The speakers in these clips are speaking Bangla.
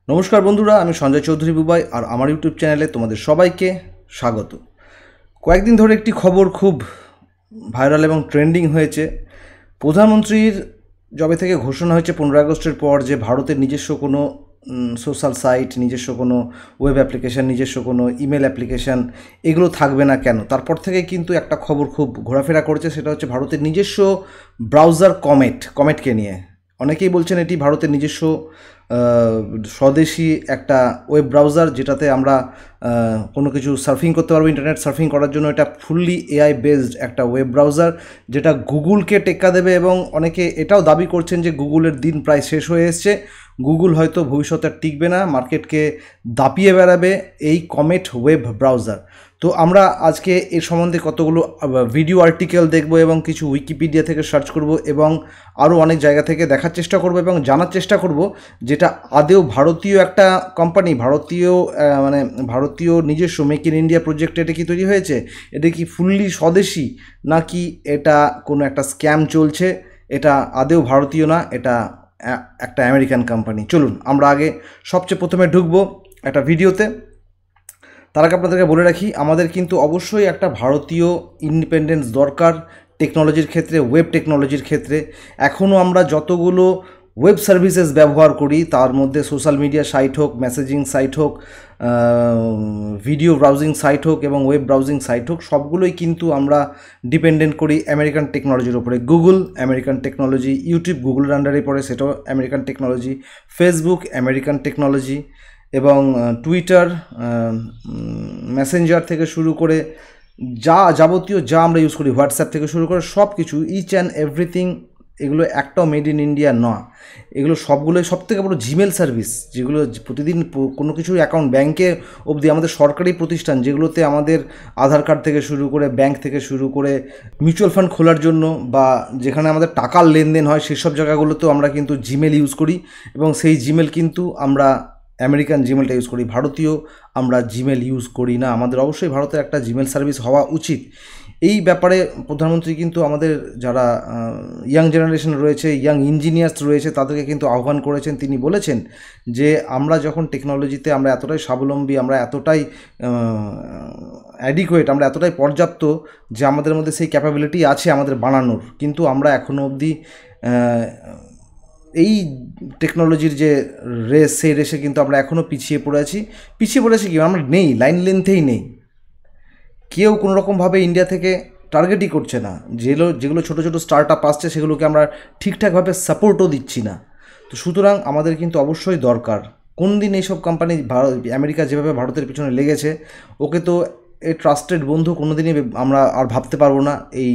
নমস্কার বন্ধুরা, আমি সঞ্জয় চৌধুরী বুবাই আর আমার ইউটিউব চ্যানেলে তোমাদের সবাইকে স্বাগত। কয়েকদিন ধরে একটি খবর খুব ভাইরাল এবং ট্রেন্ডিং হয়েছে। প্রধানমন্ত্রীর যবে থেকে ঘোষণা হয়েছে 15 আগস্টের পর যে ভারতের নিজস্ব কোনো সোশ্যাল সাইট, নিজস্ব কোনো ওয়েব অ্যাপ্লিকেশান, নিজস্ব কোনো ইমেল অ্যাপ্লিকেশান এগুলো থাকবে না কেন, তারপর থেকে কিন্তু একটা খবর খুব ঘোরাফেরা করেছে। সেটা হচ্ছে ভারতের নিজস্ব ব্রাউজার কমেটকে নিয়ে। অনেকেই বলছেন এটি ভারতের নিজস্ব স্বদেশি একটা ওয়েব ব্রাউজার, যেটাতে আমরা কোনো কিছু সার্ফিং করতে পারবো। ইন্টারনেট সার্ফিং করার জন্য এটা ফুললি এআই বেসড একটা ওয়েব ব্রাউজার, যেটা গুগলকে টেক্কা দেবে। এবং অনেকে এটাও দাবি করছেন যে গুগলের দিন প্রায় শেষ হয়ে এসছে, গুগল হয়তো ভবিষ্যতে টিকবে না, মার্কেটকে দাপিয়ে বেড়াবে এই কমেট ওয়েব ব্রাউজার। তো আমরা আজকে এর সম্বন্ধে কতগুলো ভিডিও আর্টিকেল দেখব এবং কিছু উইকিপিডিয়া থেকে সার্চ করব এবং আরও অনেক জায়গা থেকে দেখার চেষ্টা করব এবং জানার চেষ্টা করব যেটা আদেও ভারতীয় একটা কোম্পানি, ভারতীয় নিজস্ব মেক ইন ইন্ডিয়া প্রজেক্ট এটা কি তৈরি হয়েছে, এটা কি ফুললি স্বদেশি, নাকি এটা কোনো একটা স্ক্যাম চলছে, এটা আদেও ভারতীয় না, এটা একটা আমেরিকান কোম্পানি। চলুন আমরা আগে সবচেয়ে প্রথমে ঢুকবো একটা ভিডিওতে। তার আগে আপনাদেরকে বলে রাখি, আমাদের কিন্তু অবশ্যই একটা ভারতীয় ইন্ডিপেন্ডেন্স দরকার টেকনোলজির ক্ষেত্রে, ওয়েব টেকনোলজির ক্ষেত্রে। এখনও আমরা যতগুলো ওয়েব সার্ভিসেস ব্যবহার করি, তার মধ্যে সোশ্যাল মিডিয়া সাইট হোক, মেসেজিং সাইট হোক, ভিডিও ব্রাউজিং সাইট হোক এবং ওয়েব ব্রাউজিং সাইট হোক, সবগুলোই কিন্তু আমরা ডিপেন্ডেন্ট করি আমেরিকান টেকনোলজির ওপরে। গুগল আমেরিকান টেকনোলজি, ইউটিউব গুগলের আন্ডারে পড়ে, সেটাও American technology, Facebook American technology, এবং টুইটার, মেসেঞ্জার থেকে শুরু করে যাবতীয় যা আমরা ইউজ করি, হোয়াটসঅ্যাপ থেকে শুরু করে সব কিছু, ইচ অ্যান্ড এভরিথিং, এগুলো একটাও মেড ইন ইন্ডিয়া নয়। এগুলো সবগুলোই, সবথেকে বড় জিমেল সার্ভিস, যেগুলো প্রতিদিন কোনো কিছুর অ্যাকাউন্ট, ব্যাংকে অবধি, আমাদের সরকারি প্রতিষ্ঠান যেগুলোতে আমাদের আধার কার্ড থেকে শুরু করে, ব্যাংক থেকে শুরু করে, মিউচুয়াল ফান্ড খোলার জন্য বা যেখানে আমাদের টাকার লেনদেন হয়, সেসব জায়গাগুলোতেও আমরা কিন্তু জিমেল ইউজ করি এবং সেই জিমেল কিন্তু আমরা আমেরিকান জিমেলটা ইউজ করি, ভারতীয় আমরা জিমেল ইউজ করি না। আমাদের অবশ্যই ভারতের একটা জিমেল সার্ভিস হওয়া উচিত। এই ব্যাপারে প্রধানমন্ত্রী কিন্তু আমাদের যারা ইয়াং জেনারেশন রয়েছে, ইয়াং ইঞ্জিনিয়ার্স রয়েছে, তাদেরকে কিন্তু আহ্বান করেছেন। তিনি বলেছেন যে আমরা যখন টেকনোলজিতে আমরা এতটাই স্বাবলম্বী, আমরা এতটাই অ্যাডিকুয়েট, আমরা এতটাই পর্যাপ্ত যে আমাদের মধ্যে সেই ক্যাপাবিলিটি আছে আমাদের বানানোর, কিন্তু আমরা এখনও অবধি এই টেকনোলজির যে রেস, সেই রেসে কিন্তু আমরা এখনও পিছিয়ে পড়েছি কি, আমরা নেই, লাইন লেন্থেই নেই। কেউ কোনো রকমভাবে ইন্ডিয়া থেকে টার্গেটই করছে না। যেগুলো ছোটো ছোটো স্টার্ট আপ আসছে, সেগুলোকে আমরা ঠিকঠাকভাবে সাপোর্টও দিচ্ছি না। তো সুতরাং আমাদের কিন্তু অবশ্যই দরকার, কোন দিন এইসব কোম্পানি, আমেরিকা যেভাবে ভারতের পিছনে লেগেছে, ওকে তো এই ট্রাস্টেড বন্ধু কোনো দিনই আমরা আর ভাবতে পারবো না। এই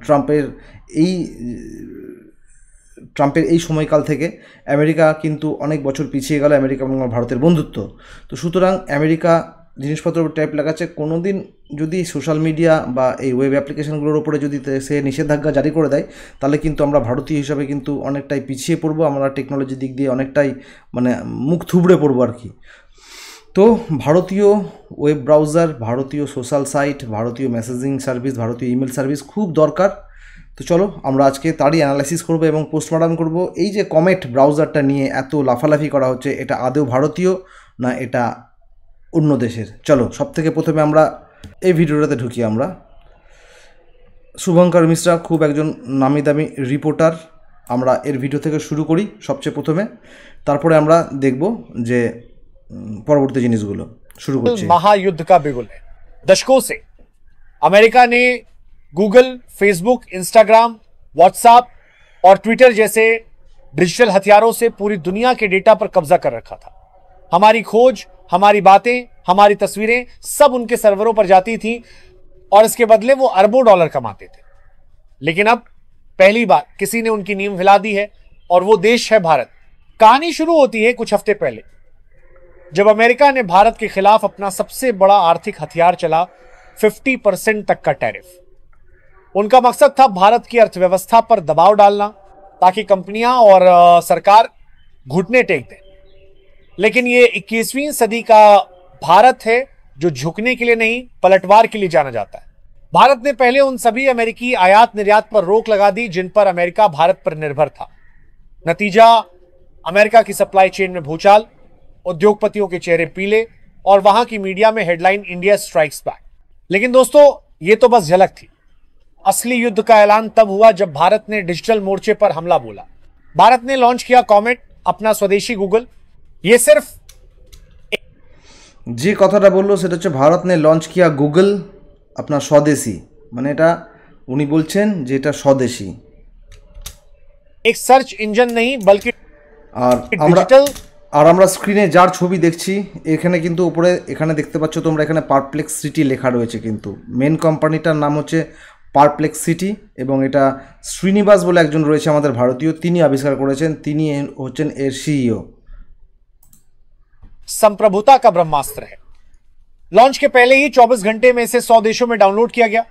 ট্রাম্পের এই সময়কাল থেকে আমেরিকা কিন্তু অনেক বছর পিছিয়ে গেল, আমেরিকা এবং ভারতের বন্ধুত্ব। তো সুতরাং আমেরিকা জিনিসপত্র টাইপ লাগাচ্ছে, কোনো দিন যদি সোশ্যাল মিডিয়া বা এই ওয়েব অ্যাপ্লিকেশানগুলোর ওপরে যদি সে নিষেধাজ্ঞা জারি করে দেয়, তাহলে কিন্তু আমরা ভারতীয় হিসাবে কিন্তু অনেকটাই পিছিয়ে পড়বো, আমরা টেকনোলজির দিক দিয়ে অনেকটাই মুখ থুবড়ে পড়বো আর কি। তো ভারতীয় ওয়েব ব্রাউজার, ভারতীয় সোশ্যাল সাইট, ভারতীয় মেসেজিং সার্ভিস, ভারতীয় ইমেল সার্ভিস খুব দরকার। তো চলো আমরা আজকে তারই অ্যানালাইসিস করব এবং পোস্টমর্টম করব। এই যে কমেট ব্রাউজারটা নিয়ে এত লাফালাফি করা হচ্ছে, এটা আদৌ ভারতীয় না এটা অন্য দেশের? চলো সব থেকে প্রথমে আমরা এই ভিডিওটাতে ঢুকি। আমরা শুভঙ্কর মিশ্রা খুব একজন নামি দামি রিপোর্টার, আমরা এর ভিডিও থেকে শুরু করি সবচেয়ে প্রথমে, তারপরে আমরা দেখব যে পরবর্তী জিনিসগুলো। শুরু করছি। महायुद्ध का बिगुल है। दशकों से अमेरिका ने गूगल, फेसबुक, इंस्टाग्राम, व्हाट्सएप और ट्विटर जैसे डिजिटल हथियारों से पूरी दुनिया के डेटा पर कब्जा कर रखा था। हमारी खोज, हमारी बातें, हमारी तस्वीरें सब उनके सर्वरों पर जाती थी और इसके बदले वो अरबों डॉलर कमाते थे। लेकिन अब पहली बार किसी ने उनकी नींव हिला दी है और वो देश है भारत। कहानी शुरू होती है कुछ हफ्ते पहले, जब अमेरिका ने भारत के खिलाफ अपना सबसे बड़ा आर्थिक हथियार चला, 50% तक का टैरिफ। उनका मकसद था भारत की अर्थव्यवस्था पर दबाव डालना, ताकि कंपनियां और सरकार घुटने टेक दें। लेकिन ये 21वीं सदी का भारत है जो झुकने के लिए नहीं, पलटवार के लिए जाना जाता है। भारत ने पहले उन सभी अमेरिकी आयात निर्यात पर रोक लगा दी जिन पर अमेरिका भारत पर निर्भर था। नतीजा, अमेरिका की सप्लाई चेन में भूचाल, उद्योगपतियों के चेहरे पीले और वहां की मीडिया में हेडलाइन इंडिया स्ट्राइक्स बैक। लेकिन दोस्तों, ये तो बस झलक थी। असली युद्ध का ऐलान तब हुआ जब भारत ने डिजिटल मोर्चे पर हमला बोला। भारत ने लॉन्च किया कॉमेट, अपना स्वदेशी गूगल। ये सिर्फ যে কথাটা বললো সেটা হচ্ছে ভারত নে লঞ্চ কিয়া গুগল আপনার স্বদেশি, মানে এটা উনি বলছেন যে এটা স্বদেশি। एक सर्च इंजन नहीं बल्कि আর আমরা डिजिटल আমরা স্ক্রিনে যার ছবি দেখছি এখানে কিন্তু উপরে এখানে দেখতে পাচ্ছ তোমরা, এখানে পারপ্লেক্সিটি লেখা রয়েছে, কিন্তু মেন কোম্পানিটার নাম হচ্ছে পারপ্লেক্সিটি এবং এটা শ্রীনিবাস বলে একজন রয়েছে আমাদের ভারতীয়, তিনি আবিষ্কার করেছেন, তিনি হচ্ছেন এর সিইও। संप्रभुता का ब्रह्मास्त्र है। लॉन्च के पहले ही 24 घंटे में इसे 100 देशों में डाउनलोड किया गया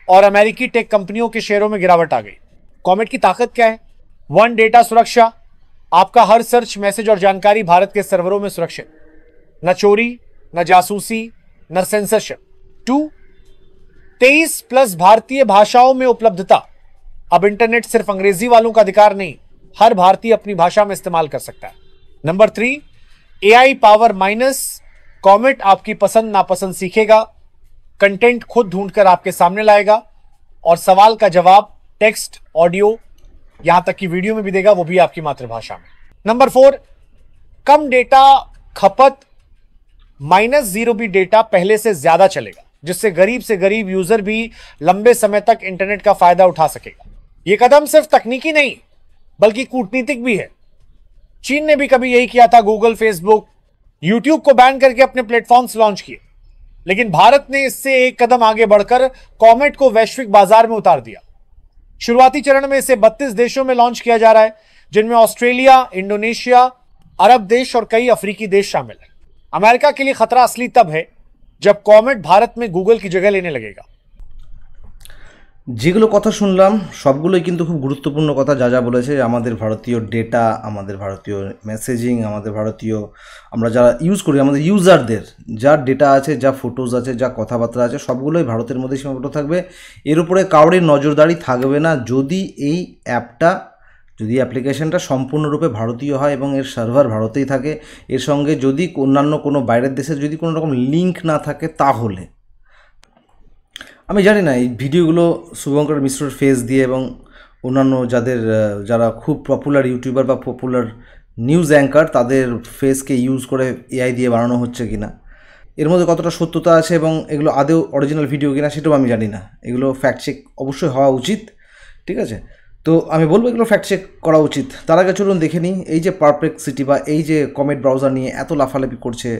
और अमेरिकी टेक कंपनियों के शेयरों में गिरावट आ गई। कॉमेट की ताकत क्या है? 1, डेटा सुरक्षा। आपका हर सर्च, मैसेज और जानकारी भारत के सर्वरों में सुरक्षित, न चोरी, न जासूसी, न सेंसरशिप। 2, 23+ भारतीय भाषाओं में उपलब्धता। अब इंटरनेट सिर्फ अंग्रेजी वालों का अधिकार नहीं, हर भारतीय अपनी भाषा में इस्तेमाल कर सकता है। Number 3, AI power minus. Comet आपकी पसंद नापसंद सीखेगा, कंटेंट खुद ढूंढकर आपके सामने लाएगा और सवाल का जवाब टेक्स्ट, ऑडियो, यहां तक कि वीडियो में भी देगा, वो भी आपकी मातृभाषा में। नंबर 4, कम डेटा खपत, -0 डेटा पहले से ज्यादा चलेगा, जिससे गरीब से गरीब यूजर भी लंबे समय तक इंटरनेट का फायदा उठा सकेगा। यह कदम सिर्फ तकनीकी नहीं बल्कि कूटनीतिक भी है। चीन ने भी कभी यही किया था, गूगल, फेसबुक, यूट्यूब को बैन करके अपने प्लेटफॉर्म्स लॉन्च किए। लेकिन भारत ने इससे एक कदम आगे बढ़कर कॉमेट को वैश्विक बाजार में उतार दिया। शुरुआती चरण में इसे 32 देशों में लॉन्च किया जा रहा है, जिनमें ऑस्ट्रेलिया, इंडोनेशिया, अरब देश और कई अफ्रीकी देश शामिल है। अमेरिका के लिए खतरा असली तब है जब कॉमेट भारत में गूगल की जगह लेने लगेगा। যেগুলো কথা শুনলাম সবগুলোই কিন্তু খুব গুরুত্বপূর্ণ কথা, যা যা বলেছে। আমাদের ভারতীয় ডেটা, আমাদের ভারতীয় মেসেজিং, আমাদের ভারতীয় আমরা যারা ইউজ করি, আমাদের ইউজারদের যার ডেটা আছে, যা ফটোজ আছে, যা কথাবার্তা আছে, সবগুলোই ভারতের মধ্যে সীমাবদ্ধ থাকবে। এর উপরে কাউরের নজরদারি থাকবে না যদি এই অ্যাপটা, যদি অ্যাপ্লিকেশনটা সম্পূর্ণরূপে ভারতীয় হয় এবং এর সার্ভার ভারতেই থাকে, এর সঙ্গে যদি অন্যান্য কোনো বাইরের দেশের যদি কোনো রকম লিঙ্ক না থাকে, তাহলে আমি জানি না এই ভিডিওগুলো শুভঙ্কর মিশ্রর ফেস দিয়ে এবং অন্যান্য যারা খুব পপুলার ইউটিউবার বা পপুলার নিউজ অ্যাঙ্কার তাদের ফেসকে ইউজ করে এআই দিয়ে বানানো হচ্ছে কিনা, এর মধ্যে কতটা সত্যতা আছে এবং এগুলো আদৌ অরিজিনাল ভিডিও কিনা সেটাও আমি জানি না। এগুলো ফ্যাক্ট চেক অবশ্যই হওয়া উচিত, ঠিক আছে? তো আমি বলবো এগুলো ফ্যাক্ট চেক করা উচিত। তার আগে চলুন দেখে নিই এই যে পারপ্লেক্সিটি বা এই যে কমেট ব্রাউজার নিয়ে এত লাফালাফি করছে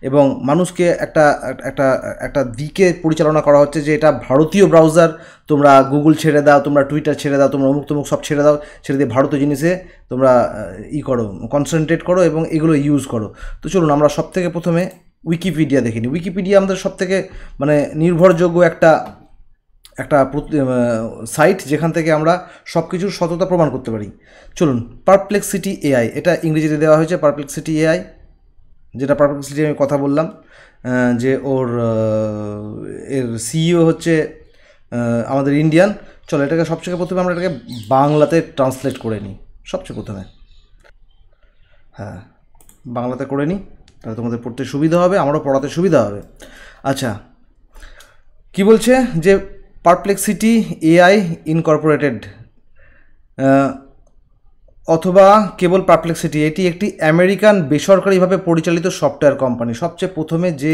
এবং মানুষকে একটা একটা একটা দিকে পরিচালনা করা হচ্ছে যে এটা ভারতীয় ব্রাউজার, তোমরা গুগল ছেড়ে দাও, তোমরা টুইটার ছেড়ে দাও, তোমরা অমুক তমুক সব ছেড়ে দাও, ছেড়ে দিয়ে ভারতীয় জিনিসে তোমরা করো, কনসেন্ট্রেট করো এবং এগুলো ইউজ করো। তো চলুন আমরা সব থেকে প্রথমে উইকিপিডিয়া দেখে নিই। উইকিপিডিয়া আমাদের সব থেকে মানে নির্ভরযোগ্য একটা সাইট, যেখান থেকে আমরা সব কিছুর সততা প্রমাণ করতে পারি। চলুন, পারপ্লেক্সিটি এআই, এটা ইংরেজিতে দেওয়া হয়েছে পারপ্লেক্সিটি এআই, যেটা পারপ্লেক্সিটি আমি কথা বললাম যে এর সিইও হচ্ছে আমাদের ইন্ডিয়ান। চলো এটাকে সবচেয়ে প্রথমে আমরা এটাকে বাংলাতে ট্রান্সলেট করে নিই। সবচেয়ে প্রথমে হ্যাঁ বাংলাতে করে নিই, তাহলে তোমাদের পড়তে সুবিধা হবে, আমারও পড়াতে সুবিধা হবে। আচ্ছা, কি বলছে যে পারপ্লেক্সিটি এআই ইনকর্পোরেটেড অথবা কেবল পারপ্লেক্সিটি, এটি একটি আমেরিকান বেসরকারিভাবে পরিচালিত সফটওয়্যার কোম্পানি। সবচেয়ে প্রথমে যে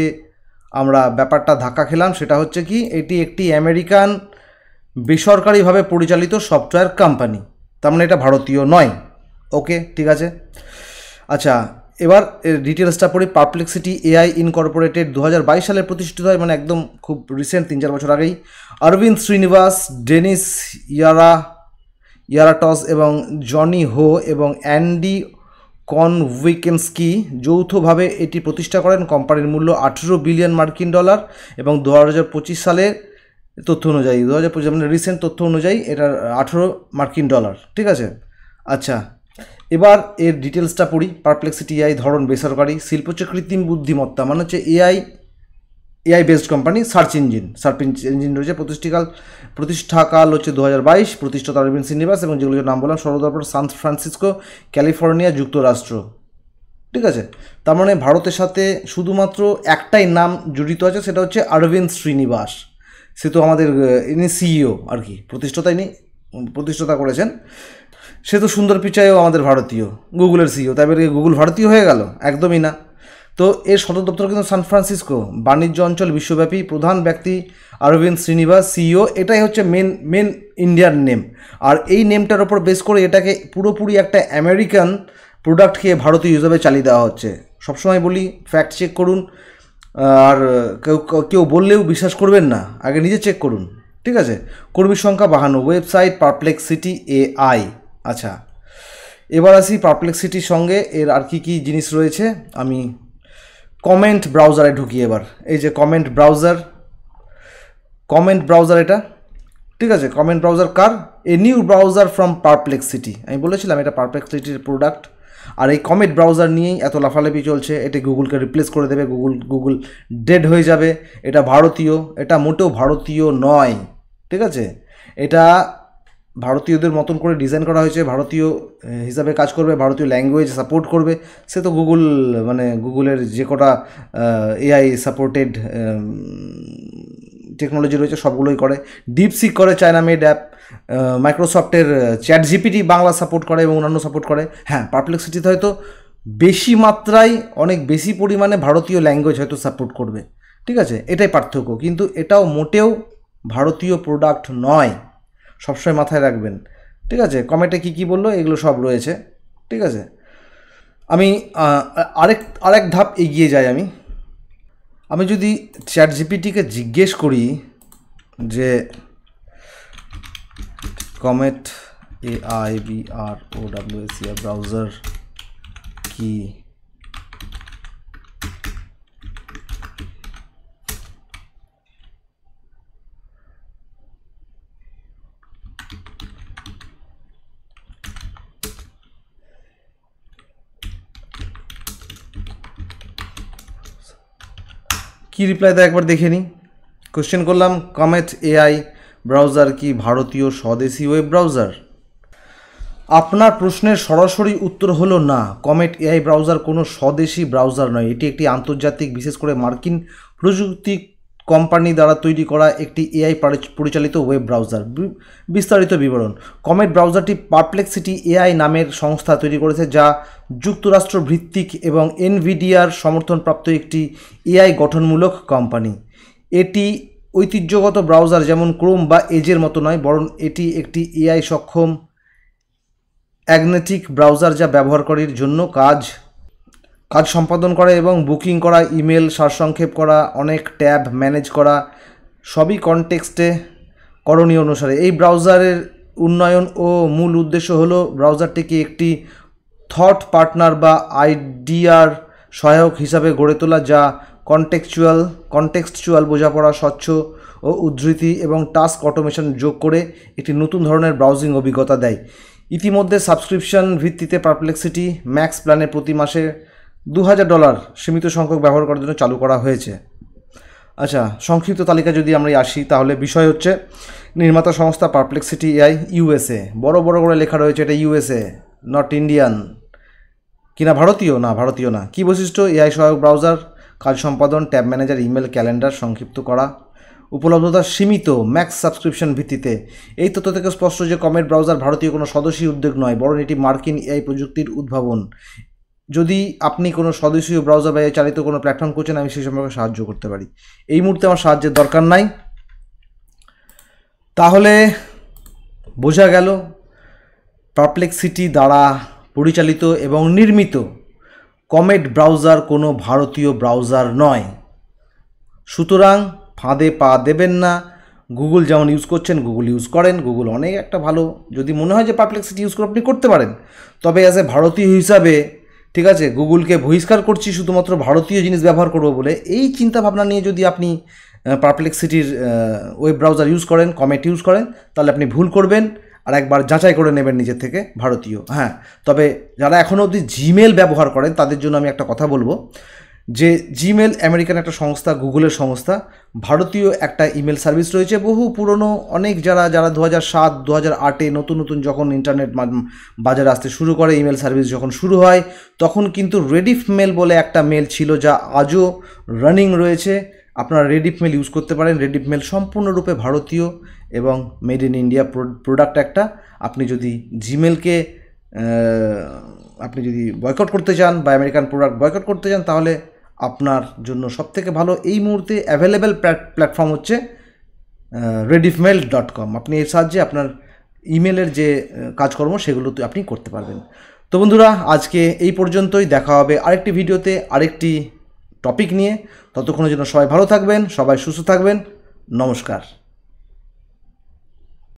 আমরা ব্যাপারটা ধাক্কা খেলাম সেটা হচ্ছে কি, এটি একটি আমেরিকান বেসরকারিভাবে পরিচালিত সফটওয়্যার কোম্পানি, তার মানে এটা ভারতীয় নয়। ওকে, ঠিক আছে। আচ্ছা, এবার এর ডিটেলসটা পড়ি। পারপ্লেক্সিটি এআই ইনকর্পোরেটেড 2022 সালে প্রতিষ্ঠিত হয়, মানে একদম খুব রিসেন্ট, 3-4 বছর আগেই। অরবিন্দ শ্রীনিবাস, ডেনিস ইয়ারাটস এবং জনি হো এবং অ্যান্ডি কনউইকেন্সকি যৌথভাবে এটি প্রতিষ্ঠা করেন। কোম্পানির মূল্য $18 বিলিয়ন এবং 2025 সালের তথ্য অনুযায়ী, 2025 মানে রিসেন্ট তথ্য অনুযায়ী এটার $18, ঠিক আছে। আচ্ছা, এবার এর ডিটেলসটা পড়ি। পারপ্লেক্সিটি এআই ধরন বেসরকারি, শিল্প হচ্ছে কৃত্রিম বুদ্ধিমত্তা, মানে হচ্ছে AI based company. Search engine রয়েছে। প্রতিষ্ঠাকাল হচ্ছে 2022, প্রতিষ্ঠাতা অরবিন্দ শ্রীনিবাস এবং যেগুলোর নাম বললাম সদর দপ্তর সান ফ্রান্সিসকো, ক্যালিফোর্নিয়া, যুক্তরাষ্ট্র, ঠিক আছে, তার মানে ভারতের সাথে শুধুমাত্র একটাই নাম জড়িত আছে, সেটা হচ্ছে অরবিন্দ শ্রীনিবাস। সে তো আমাদের ইনি সিইও আর কি, প্রতিষ্ঠাতা করেছেন। সে তো সুন্দর পিচাইও আমাদের ভারতীয়, গুগলের সিইও, তাই বলে গুগল ভারতীয় হয়ে গেল? একদমই না। তো এর সদর দপ্তর কিন্তু সান ফ্রান্সিসকো, বাণিজ্য অঞ্চল বিশ্বব্যাপী, প্রধান ব্যক্তি অরবিন্দ শ্রীনিবাস, সিইও। এটাই হচ্ছে মেন ইন্ডিয়ান নেম। আর এই নেমটার ওপর বেস করে এটাকে পুরোপুরি একটা আমেরিকান প্রোডাক্টকে ভারতীয় হিসাবে চালিয়ে দেওয়া হচ্ছে। সবসময় বলি, ফ্যাক্ট চেক করুন, আর কেউ বললেও বিশ্বাস করবেন না, আগে নিজে চেক করুন, ঠিক আছে। কর্মীর সংখ্যা 52, ওয়েবসাইট পারপ্লেক্সিটি AI। আচ্ছা, এবার আসি পারপ্লেক্সিটির সঙ্গে এর আর কি জিনিস রয়েছে। আমি কমেন্ট ব্রাউজারে ঢুকি এবার। এই যে কমেন্ট ব্রাউজার এটা, ঠিক আছে। Comment browser car? A new browser from Perplexity. আমি বলেছিলাম এটা পারপ্লেক্সিটির প্রোডাক্ট। আর এই কমেন্ট ব্রাউজার নিয়েই এত লাফালাফি চলছে, এটা গুগলকে রিপ্লেস করে দেবে, গুগল ডেড হয়ে যাবে। এটা ভারতীয়, এটা মোটেও ভারতীয় নয়, ঠিক আছে। এটা ভারতীয়দের মতন করে ডিজাইন করা হয়েছে, ভারতীয় হিসাবে কাজ করবে, ভারতীয় ল্যাঙ্গুয়েজ সাপোর্ট করবে। সে তো গুগল, মানে গুগলের যে কটা AI সাপোর্টেড টেকনোলজি রয়েছে সবগুলোই করে। ডিপসিক করে, চায়না মেড অ্যাপ। মাইক্রোসফটের ChatGPT বাংলা সাপোর্ট করে এবং অন্যান্য সাপোর্ট করে। হ্যাঁ, পারপ্লেক্সিটিতে হয়তো বেশি মাত্রায়, অনেক বেশি পরিমাণে ভারতীয় ল্যাঙ্গুয়েজ হয়তো সাপোর্ট করবে, ঠিক আছে। এটাই পার্থক্য, কিন্তু এটাও মোটেও ভারতীয় প্রোডাক্ট নয়, সবসময় মাথায় রাখবেন, ঠিক আছে। কমেন্টে কী বললো এগুলো সব রয়েছে, ঠিক আছে। আমি আরেক ধাপ এগিয়ে যাই। আমি যদি ChatGPTকে জিজ্ঞেস করি যে কমেট AI ব্রাউজার কি, কি রিপ্লাই দেয় একবার দেখে নিই। কোশ্চেন করলাম, কমেট AI ব্রাউজার কি ভারতীয় স্বদেশি ওয়েব ব্রাউজার? আপনার প্রশ্নের সরাসরি উত্তর হলো না, কমেট AI ব্রাউজার কোনো স্বদেশি ব্রাউজার নয়। এটি একটি আন্তর্জাতিক, বিশেষ করে মার্কিন প্রযুক্তি কোম্পানি দ্বারা তৈরি করা একটি AI পরিচালিত ওয়েব ব্রাউজার। বিস্তারিত বিবরণ: কমেট ব্রাউজারটি পারপ্লেক্সিটি AI নামের সংস্থা তৈরি করেছে, যা যুক্তরাষ্ট্র ভিত্তিক এবং NVIDIAর সমর্থনপ্রাপ্ত একটি AI গঠনমূলক কোম্পানি। এটি ঐতিহ্যগত ব্রাউজার যেমন ক্রোম বা এজের মতো নয়, বরং এটি একটি AI সক্ষম অ্যাগনেটিক ব্রাউজার, যা ব্যবহারকারীর জন্য কাজ সম্পাদন করে এবং বুকিং করা, ইমেল সারসংক্ষেপ করা, অনেক ট্যাব ম্যানেজ করা, সবই কনটেক্সটে করণীয় অনুসারে। এই ব্রাউজারের উন্নয়ন ও মূল উদ্দেশ্য হলো ব্রাউজারটিকে একটি থট পার্টনার বা আইডিয়ার সহায়ক হিসাবে গড়ে তোলা, যা কনটেক্সচুয়াল বোঝাপড়া, স্বচ্ছ ও উদ্ধৃতি এবং টাস্ক অটোমেশন যোগ করে একটি নতুন ধরনের ব্রাউজিং অভিজ্ঞতা দেয়। ইতিমধ্যে সাবস্ক্রিপশন ভিত্তিতে পারপ্লেক্সিটি ম্যাক্স প্ল্যানে প্রতি মাসে $2000 সীমিত সংখ্যক ব্যবহার করার জন্য চালু করা হয়েছে। আচ্ছা, সংক্ষিপ্ত তালিকা যদি আমরা আসি, তাহলে বিষয় হচ্ছে নির্মাতা সংস্থা পারপ্লেক্সিটি AI, USA। বড় করে লেখা রয়েছে এটা USA, নট ইন্ডিয়ান। কিনা ভারতীয়? না, ভারতীয় না। কী বৈশিষ্ট্য? AI সহায়ক ব্রাউজার, কাজ সম্পাদন, ট্যাব ম্যানেজার, ইমেল, ক্যালেন্ডার সংক্ষিপ্ত করা। উপলব্ধতা সীমিত, ম্যাক্স সাবস্ক্রিপশন ভিত্তিতে। এই তথ্য থেকে স্পষ্ট যে কমেট ব্রাউজার ভারতীয় কোনো স্বদেশী উদ্যোগ নয়, বরং এটি মার্কিন AI প্রযুক্তির উদ্ভাবন। যদি আপনি কোনো স্বদেশীয় ব্রাউজার বা চালিত কোনো প্ল্যাটফর্ম করছেন, আমি সেই সম্পর্কে সাহায্য করতে পারি। এই মুহূর্তে আমার সাহায্যের দরকার নাই। তাহলে বোঝা গেল পারপ্লেক্সিটি দ্বারা পরিচালিত এবং নির্মিত কমেট ব্রাউজার কোনো ভারতীয় ব্রাউজার নয়। সুতরাং ফাঁদে পা দেবেন না। গুগল যেমন ইউজ করছেন, গুগল ইউজ করেন, গুগল অনেক একটা ভালো, যদি মনে হয় যে পারপ্লেক্সিটি ইউজ করে আপনি করতে পারেন। তবে অ্যাজ এ ভারতীয় হিসাবে, ঠিক আছে, গুগলকে বহিষ্কার করছি শুধুমাত্র ভারতীয় জিনিস ব্যবহার করব বলে, এই চিন্তা ভাবনা নিয়ে যদি আপনি পারপ্লেক্সিটির ওয়েব ব্রাউজার ইউজ করেন, কমেট ইউজ করেন, তাহলে আপনি ভুল করবেন। আর একবার যাচাই করে নেবেন নিজের থেকে, ভারতীয়। হ্যাঁ, তবে যারা এখনও অবধি জিমেল ব্যবহার করেন তাদের জন্য আমি একটা কথা বলবো, যে জিমেল আমেরিকান একটা সংস্থা, গুগলের সংস্থা, ভারতীয় একটা ইমেল সার্ভিস রয়েছে বহু পুরনো, অনেক যারা 2007 2008-এ নতুন নতুন যখন ইন্টারনেট বাজারে আসতে শুরু করে, ইমেল সার্ভিস যখন শুরু হয়, তখন কিন্তু রেডিফ মেল বলে একটা মেল ছিল যা আজও রানিং রয়েছে। আপনারা রেডিফ মেল ইউজ করতে পারেন। রেডিফ মেল সম্পূর্ণরূপে ভারতীয় এবং মেড ইন ইন্ডিয়া প্রোডাক্ট একটা। আপনি যদি জিমেলকে আপনি যদি বয়কট করতে চান বা আমেরিকান প্রোডাক্ট বয়কট করতে চান, তাহলে আপনার জন্য সবথেকে ভালো এই মুহূর্তে অ্যাভেলেবেল প্ল্যাটফর্ম হচ্ছে rediffmail.com। আপনি এর সাহায্যে আপনার ইমেলের যে কাজকর্ম সেগুলো আপনি করতে পারবেন। তো বন্ধুরা, আজকে এই পর্যন্তই। দেখা হবে আরেকটি ভিডিওতে আরেকটি টপিক নিয়ে। ততক্ষণের জন্য সবাই ভালো থাকবেন, সবাই সুস্থ থাকবেন। নমস্কার।